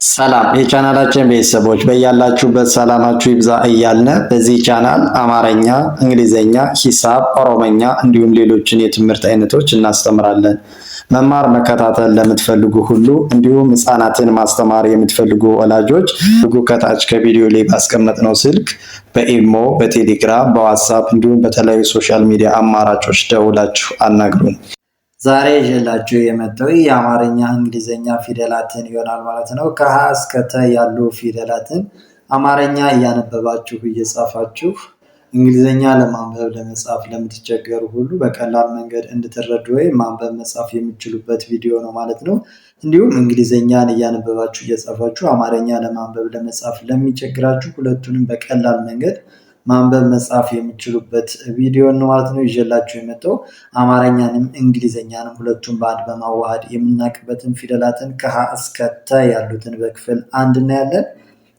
ሰላም የቻናላችን ቤተሰቦች በያላችሁበት ሰላማችሁ ይብዛ እያልን በዚህ ቻናል አማርኛ፣ እንግሊዘኛ፣ ሂሳብ፣ ኦሮሞኛ እንዲሁም ሌሎችን የትምህርት አይነቶች እናስተምራለን። መማር መከታተል ለምትፈልጉ ሁሉ እንዲሁም ህፃናትን ማስተማር የምትፈልጉ ወላጆች ከታች ከቪዲዮ ላይ ባስቀመጥነው ስልክ በኢሞ፣ በቴሌግራም፣ በዋትስአፕ እንዲሁም በተለያዩ ሶሻል ሚዲያ አማራጮች ደውላችሁ አናግሩን። ዛሬ ይዤላችሁ የመጣው የአማርኛ እንግሊዘኛ ፊደላትን ይሆናል ማለት ነው። ከሀ እስከ ተ ያሉ ፊደላትን አማርኛ እያነበባችሁ እየጻፋችሁ እንግሊዘኛ ለማንበብ ለመጻፍ ለምትቸገሩ ሁሉ በቀላል መንገድ እንድትረዱ ወይም ማንበብ መጻፍ የምትችሉበት ቪዲዮ ነው ማለት ነው። እንዲሁም እንግሊዘኛን እያነበባችሁ እየጻፋችሁ አማርኛ ለማንበብ ለመጻፍ ለሚቸግራችሁ ሁለቱንም በቀላል መንገድ ማንበብ መጻፍ የምትችሉበት ቪዲዮ ነው ማለት ነው ይዤላችሁ የመጣው። አማርኛንም እንግሊዘኛንም ሁለቱን በአንድ በማዋሃድ የምናውቅበትን ፊደላትን ከሀ እስከ ተ ያሉትን በክፍል አንድ እናያለን።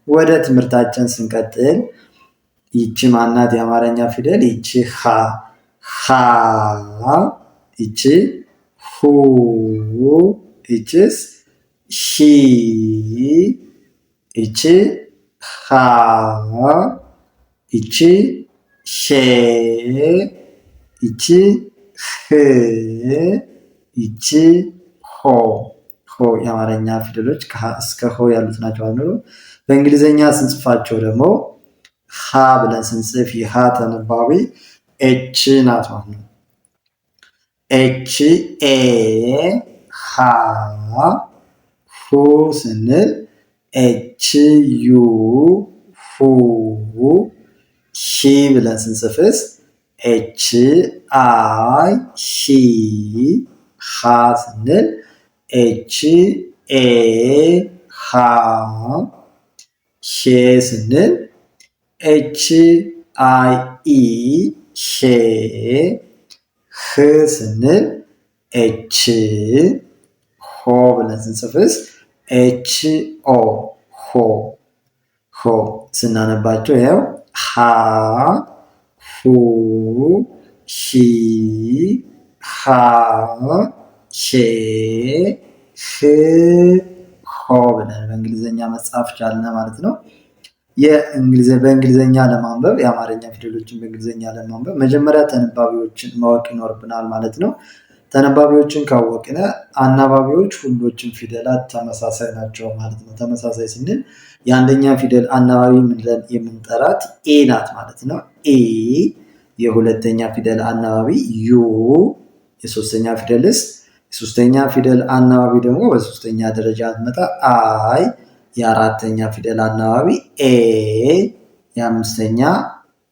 ወደ ትምህርታችን ስንቀጥል ይቺ ማናት? የአማርኛ ፊደል ይቺ ሀ፣ ይቺ ሁ፣ ይቺስ ሺ፣ ይቺ ሀ፣ ይቺ ሼ፣ ይቺ ህ፣ ይቺ ሆ። የአማርኛ ፊደሎች ከሀ እስከ ሆ ያሉት ናቸው። በእንግሊዘኛ ስንጽፋቸው ደግሞ ሀ ብለን ስንጽፍ የሀ ተነባቢ ኤች ናት ማለት ነው። ኤች ኤ ሀ። ሁ ስንል ኤች ዩ ሁ። ሺ ብለን ስንጽፍስ ኤች አይ ሺ። ሀ ስንል ኤች ኤ ሀ። ሼ ስንል ኤች አይ ኢ ሼ። ህ ስንል ኤች። ሆ ብለን ስንጽፍስ ኤች ኦ ሆ። ስናነባቸው ያው ሀ ሁ ሺ ሃ ሼ ህ ሆ ብለን በእንግሊዘኛ መጻፍ ቻልን ማለት ነው። በእንግሊዘኛ ለማንበብ የአማርኛ ፊደሎችን በእንግሊዘኛ ለማንበብ መጀመሪያ ተነባቢዎችን ማወቅ ይኖርብናል ማለት ነው። ተነባቢዎችን ካወቅነ አናባቢዎች ሁሎችም ፊደላት ተመሳሳይ ናቸው ማለት ነው። ተመሳሳይ ስንል የአንደኛ ፊደል አናባቢ ብለን የምንጠራት ኤ ናት ማለት ነው። ኤ። የሁለተኛ ፊደል አናባቢ ዩ። የሶስተኛ ፊደልስ የሶስተኛ ፊደል አናባቢ ደግሞ በሶስተኛ ደረጃ ትመጣ አይ። የአራተኛ ፊደል አናባቢ ኤ። የአምስተኛ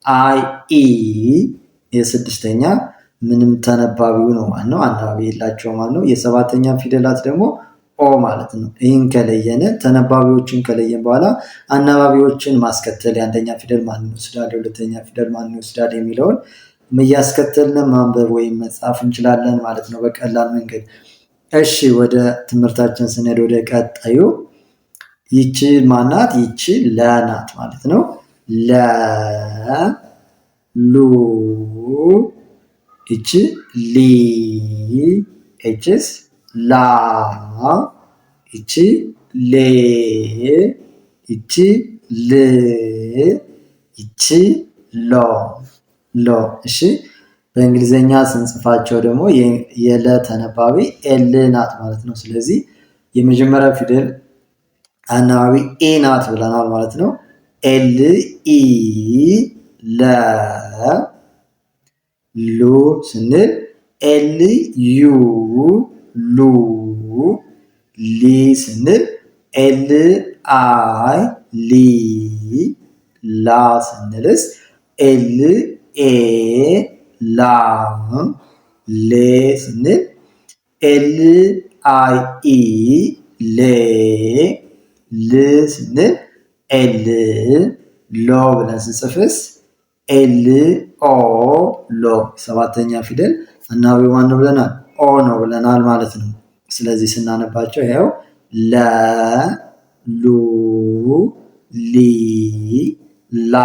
አይ ኢ። የስድስተኛ ምንም ተነባቢው ነው ማለት ነው። አናባቢ የላቸው ማለት ነው። የሰባተኛ ፊደላት ደግሞ ኦ ማለት ነው። ይህን ከለየን ተነባቢዎችን ከለየን በኋላ አናባቢዎችን ማስከተል የአንደኛ ፊደል ማን ይወስዳል፣ የሁለተኛ ፊደል ማን ይወስዳል የሚለውን እያስከተልን ማንበብ ወይም መጻፍ እንችላለን ማለት ነው በቀላል መንገድ። እሺ ወደ ትምህርታችን ስንሄድ ወደ ቀጣዩ ይቺ ማናት? ይቺ ለ ናት ማለት ነው። ለ ሉ። ይቺ ሊ። ይቺስ ላ። ይቺ ሌ። ይቺ ል። ይቺ ሎ። እሺ በእንግሊዘኛ ስንጽፋቸው ደግሞ የለ ተነባቢ ኤል ናት ማለት ነው። ስለዚህ የመጀመሪያ ፊደል አናባቢ ኤ ናት ብለናል ማለት ነው። ኤል ኢ ለ። ሉ ስንል ኤል ዩ ሉ። ሊ ስንል ኤል አይ ሊ። ላ ስንልስ ኤል ኤ ላ። ሌ ስንል ኤል አይ ኢ ሌ። ል ስንል ኤል ሎ ብለን ስንጽፍስ ኤል ኦ ሎ። ሰባተኛ ፊደል አናባቢ ማን ነው ብለናል? ኦ ነው ብለናል ማለት ነው። ስለዚህ ስናነባቸው ይኸው ለ ሉ ሊ ላ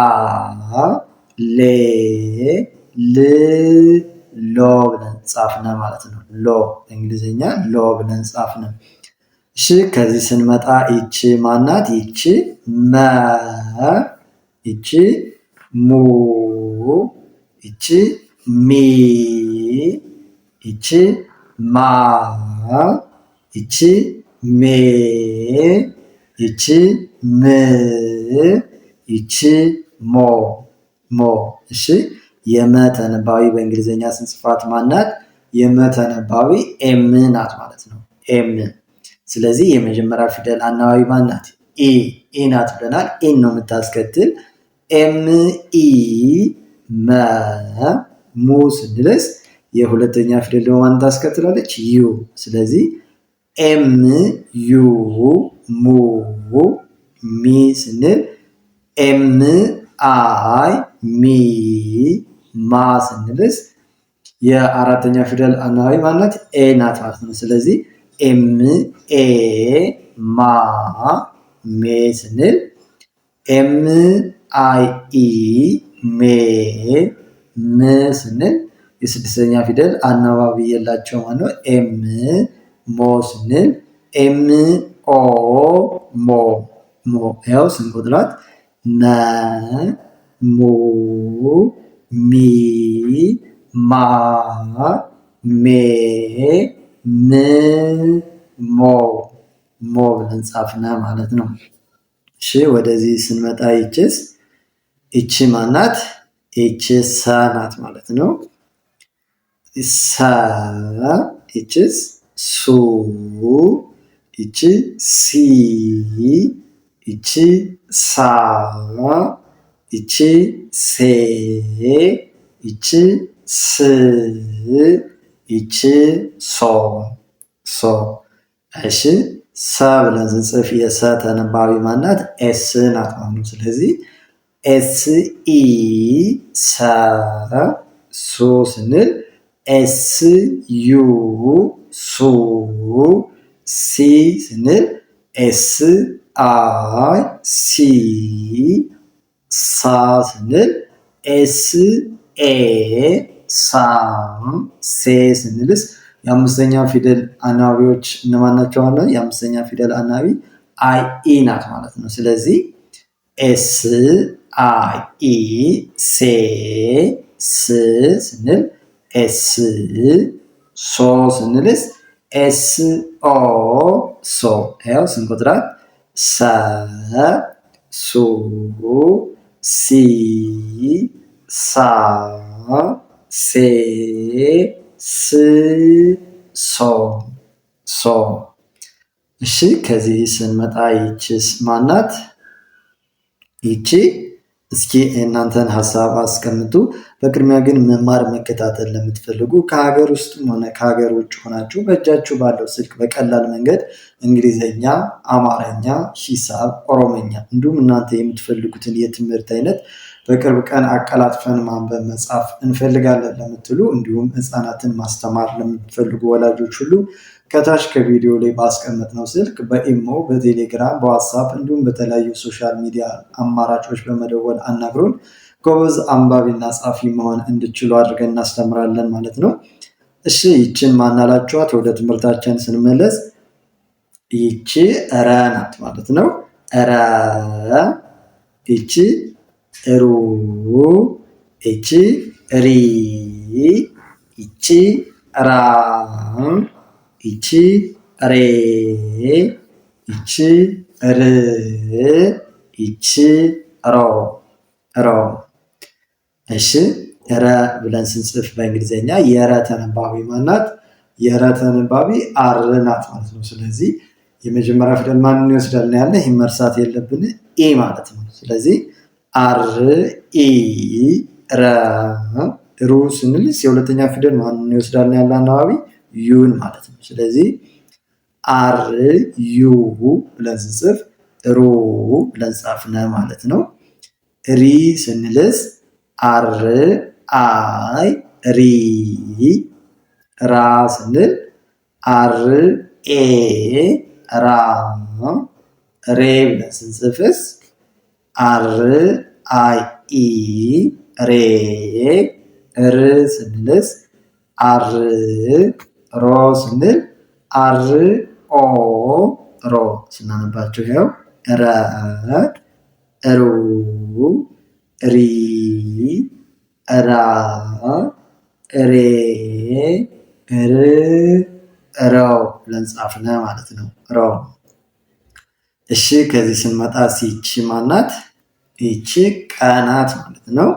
ሌ ል ሎ ብለን ጻፍነ ማለት ነው። ሎ በእንግሊዘኛ ሎ ብለን ጻፍነ። እሺ ከዚህ ስንመጣ ይቺ ማናት? ይቺ መ፣ ይቺ ሙ፣ ይቺ ሚ፣ ይቺ ማ፣ ይቺ ሜ፣ ይቺ ም፣ ይቺ ሞ ሞ። እሺ የመ ተነባቢ በእንግሊዝኛ ስንጽፋት ማናት? የመ ተነባቢ ኤም ናት ማለት ነው። ኤም። ስለዚህ የመጀመሪያ ፊደል አናባቢ ማናት? ኢ ናት ብለናል። ኢን ነው የምታስከትል። ኤም ኢ መ። ሙ ስንልስ የሁለተኛ ፊደል ደግሞ ማን ታስከትላለች? ዩ። ስለዚህ ኤም ዩ ሙ። ሚ ስንል ኤም አይ ሚ። ማ ስንልስ የአራተኛ ፊደል አናባቢ ማናት? ኤ ናት ማለት ነው። ስለዚህ ኤም ኤ ማ። ሜ ስንል ኤም አይ ኢ ሜ። ም ስንል የስድስተኛ ፊደል አናባቢ የላቸው ማለት ነው። ኤም። ሞ ስንል ኤም ኦ ሞ ሞ። ያው ስንቆጥራት መ ሙ ሚ ማ ሜ ም ሞ ሞ ብለን ጻፍነ ማለት ነው። እሺ ወደዚህ ስንመጣ ይችስ ይቺ ማናት? ይቺ ሰ ናት ማለት ነው። ሰ። ይችስ ሱ፣ ይቺ ሲ፣ ይቺ ሳ፣ ይቺ ሴ፣ ይቺ ስ፣ ይቺ ሶ ሶ። እሺ ሰ ብለን ስንጽፍ የሰ ተነባቢ ማናት? ኤስ ናት ማለት ነው። ስለዚህ ኤስ ኢ ሰ። ሱ ስንል ኤስ ዩ ሱ። ሲ ስንል ኤስ አይ ሲ። ሳ ስንል ኤስ ኤ ሳ። ሴ ስንልስ የአምስተኛ ፊደል አናባቢዎች እነማን ናቸው? የአምስተኛ ፊደል አናባቢ አይ ኢ ናት ማለት ነው። ስለዚህ ኤስ አይ ኢ ሴ። ስ ስንል ኤስ። ሶ ስንልስ ኤስ ኦ ሶ። ያው ስንቆጥራት ሰ ሱ ሲ ሳ ሴ ስ ሶ ሶ። እሺ ከዚህ ስንመጣ ይቺስ ማናት? ይቺ እስኪ እናንተን ሀሳብ አስቀምጡ። በቅድሚያ ግን መማር መከታተል ለምትፈልጉ ከሀገር ውስጥም ሆነ ከሀገር ውጭ ሆናችሁ በእጃችሁ ባለው ስልክ በቀላል መንገድ እንግሊዘኛ፣ አማርኛ፣ ሂሳብ፣ ኦሮመኛ እንዲሁም እናንተ የምትፈልጉትን የትምህርት አይነት በቅርብ ቀን አቀላጥፈን ማንበብ መጻፍ እንፈልጋለን ለምትሉ እንዲሁም ህፃናትን ማስተማር ለምትፈልጉ ወላጆች ሁሉ ከታች ከቪዲዮ ላይ ባስቀመጥነው ስልክ በኢሞ፣ በቴሌግራም፣ በዋትሳፕ እንዲሁም በተለያዩ ሶሻል ሚዲያ አማራጮች በመደወል አናግሩን። ጎበዝ አንባቢና ጻፊ መሆን እንድችሉ አድርገን እናስተምራለን ማለት ነው። እሺ ይችን ማናላችኋት? ወደ ትምህርታችን ስንመለስ ይቺ ረ ናት ማለት ነው። ረ። ይቺ ሩ፣ ይቺ ሪ፣ ይቺ ራ፣ ይቺ ሬ፣ ይቺ ር፣ ይቺ ሮ ሮ። እሺ ረ ብለን ስንጽፍ በእንግሊዝኛ የረ ተነባቢ ማናት? የረ ተነባቢ አር ናት ማለት ነው። ስለዚህ የመጀመሪያ ፊደል ማንን ይወስዳል ያለ? ይህ መርሳት የለብን ኢ ማለት ነው። ስለዚህ አር ኢ ረ። ሩ ስንልስ የሁለተኛ ፊደል ማንን ይወስዳል ያለ? አናባቢ ዩን ማለት ነው። ስለዚህ አር ዩ ብለን ስንጽፍ ሩ ብለን ጻፍነ ማለት ነው። ሪ ስንልስ አር አይ ሪ። ራ ስንል አር ኤ ራ። ሬ ብለን ስንጽፍስ አር አይ ኢ ሬ። ር ስንልስ አር ሮ ስንል አር ኦ ስናነባቸው ይኸው ረ ሩ ሪ ራ ሬ ር ረው ብለን ጻፍነ ማለት ነው። ረው። እሺ ከዚህ ስንመጣ ይቺ ማናት? ይቺ ቀናት ማለት ነው።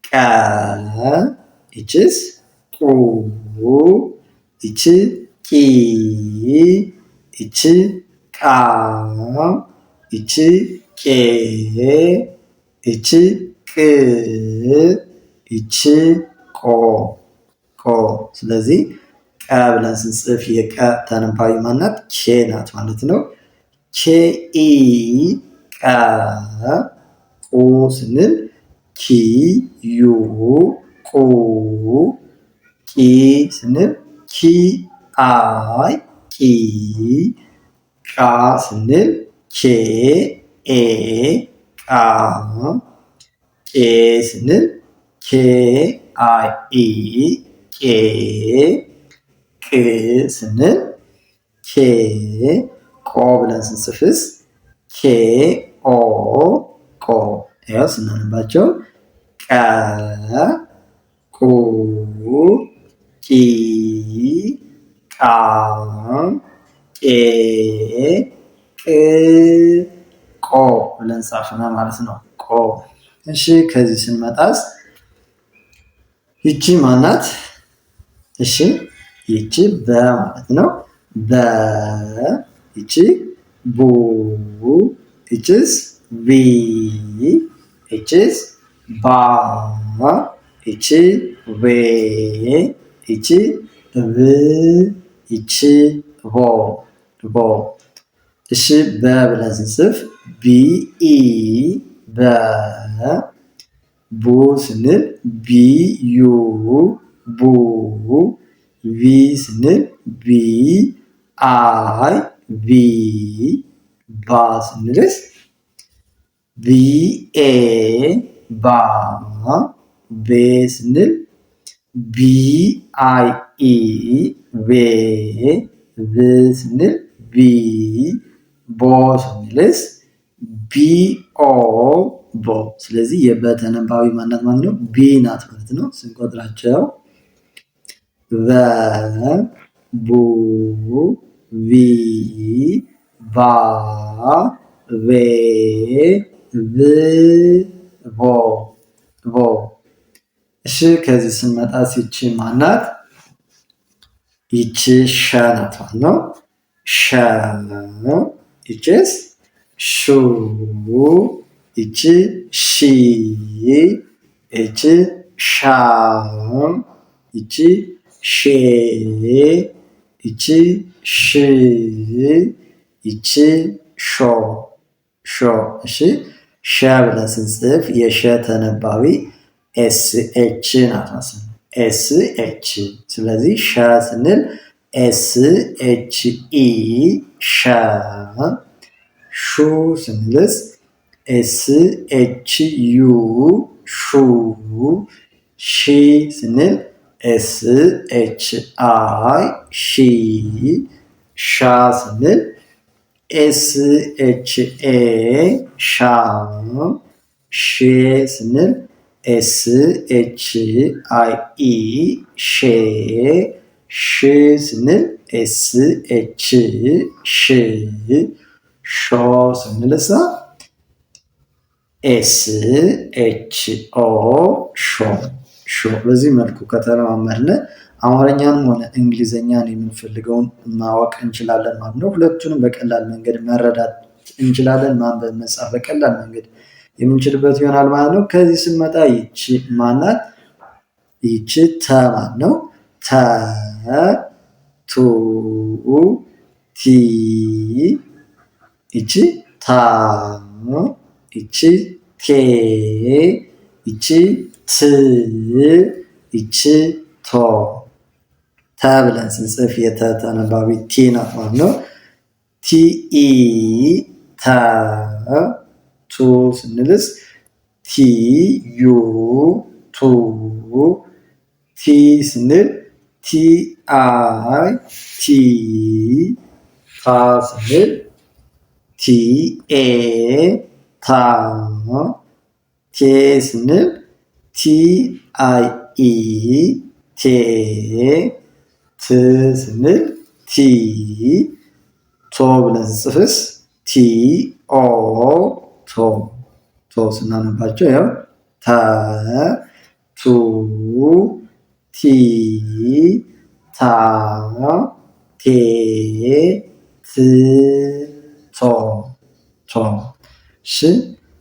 ቀ ይቺስ ቁ ይቺ ቂ ይቺ ቃ ይቺ ቄ ይቺ ቅ ይቺ ቆ ቆ። ስለዚህ ቀ ብለን ስንጽፍ የቀ ተነባቢ ማናት? ኬ ናት ማለት ነው። ኬ ኢ ቀ ቁ ስንል ኪ ዩ ቁ ቂ ስንል ኪ አይ ቂ ቃ ስንል ኬ ኤ ቃ ቄ ስንል ኬ አይ ኢ ቄ ቅ ስንል ኬ ቆ ብለን ስንጽፍስ ኬ ኦ ቆ። ያው ስናነባቸው ቀ ቁ ቂ ቃ ቄ ቅ ቆ ብለን ጻፍና ማለት ነው። ቆ። እሺ ከዚህ ስንመጣስ ይቺ ማናት? እሺ ይቺ በ ማለት ነው። በ ይቺ ቡ ይቺስ ቪ ይቺስ ባ ይቺ ቬ ይቺ ቭ ይቺ ቮ ቮ። እሺ በ ብለን ስንጽፍ ቢ ኢ በ ቡ ስንል ቢ ዩ ቡ ቪ ስንል ቢ አይ ቪ ባ ስንልስ ቪ ኤ ባ ቤ ስንል ቢ አይ ኢ ቤ ብ ስንል ቢ ቦ ስንልስ ቢ ኦ ቦ። ስለዚህ የበተነባቢ ማናት ማለት ነው? ቢ ናት ማለት ነው። ስንቆጥራቸው በ ቡ ቪ ባ ቬ ቭ ቮ ቮ። እሺ ከዚህ ስንመጣ ይቺ ማናት? ይቺ ሸ ናት ማለት ነው። ሸ ይቺስ ሹ ይቺ ሺ ይቺ ሻ ይቺ ሼ ይቺ ሽ ይቺ ሾ ሾ። እሺ ሸ ብለን ስንጽፍ የሸ ተነባቢ ኤስ ኤች ናት ማለት ነው። ኤስ ኤች። ስለዚህ ሸ ስንል ኤስ ኤች ኢ ሸ። ሹ ስንልስ ኤስ ኤች ዩ ሹ። ሺ ስንል ኤስ ኤች አይ ሺ። ሻ ስንል ኤስ ኤች ኤ ሻ። ሼ ስንል ኤስ ኤች አይ ኢ ሼ። ሽ ስንል ኤስ ኤች ሽ። ሾ ስንልሳ ኤስ ኤች ኦ ሾ ሾ። በዚህ መልኩ ከተለማመድን አማርኛንም ሆነ እንግሊዘኛን የምንፈልገውን ማወቅ እንችላለን ማለት ነው። ሁለቱንም በቀላል መንገድ መረዳት እንችላለን። ማንበብ መጻፍ በቀላል መንገድ የምንችልበት ይሆናል ማለት ነው። ከዚህ ስንመጣ ይቺ ማናት? ይቺ ተ ማለት ነው። ተ ቱ ቲ ይቺ ታ ይቺ ቴ ይቺ ት ይቺ ቶ። ተ ብለን ስንጽፍ የተ ተነባቢ ቲ ናት ማለት ነው። ቲ ኢ ተ። ቱ ስንልስ ቲ ዩ ቱ። ቲ ስንል ቲ አይ ቲ። ታ ስንል ቲ ኤ ታ፣ ቴ ስንል ቲ አይ ኢ ቴ፣ ት ስንል ቲ፣ ቶ ብለን ስንጽፍስ ቲ ኦ ቶ፣ ቶ ስናነባቸው ያው ተ ቱ ቲ ታ ቴ ት ቶ ቶ። እሺ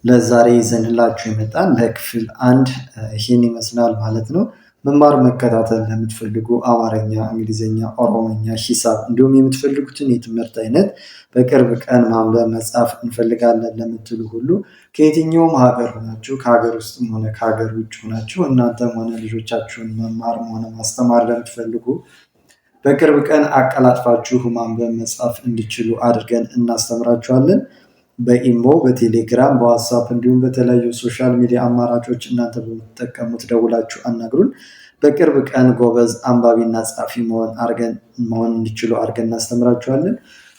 ለዛሬ ይዘንላችሁ የመጣን በክፍል 1 ይህን ይመስላል ማለት ነው። መማር መከታተል ለምትፈልጉ አማርኛ፣ እንግሊዝኛ፣ ኦሮሞኛ፣ ሂሳብ እንዲሁም የምትፈልጉትን የትምህርት አይነት በቅርብ ቀን ማንበብ መጻፍ እንፈልጋለን ለምትሉ ሁሉ ከየትኛውም ሀገር ሆናችሁ ከሀገር ውስጥም ሆነ ከሀገር ውጭ ሆናችሁ እናንተም ሆነ ልጆቻችሁን መማር ሆነ ማስተማር ለምትፈልጉ በቅርብ ቀን አቀላጥፋችሁ ማንበብ መጻፍ እንዲችሉ አድርገን እናስተምራችኋለን። በኢሞ፣ በቴሌግራም፣ በዋትሳፕ እንዲሁም በተለያዩ ሶሻል ሚዲያ አማራጮች እናንተ በምትጠቀሙት ደውላችሁ አናግሩን። በቅርብ ቀን ጎበዝ አንባቢና ጻፊ መሆን እንዲችሉ አድርገን እናስተምራችኋለን።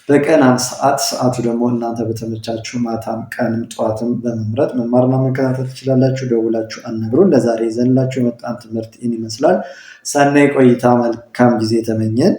በቀን 1 ሰዓት፣ ሰዓቱ ደግሞ እናንተ በተመቻችሁ ማታም፣ ቀንም፣ ጠዋትም በመምረጥ መማርና መከታተል ትችላላችሁ። ደውላችሁ አናግሩን። ለዛሬ ይዘንላችሁ የመጣን ትምህርት ይህን ይመስላል። ሰናይ ቆይታ፣ መልካም ጊዜ ተመኘን።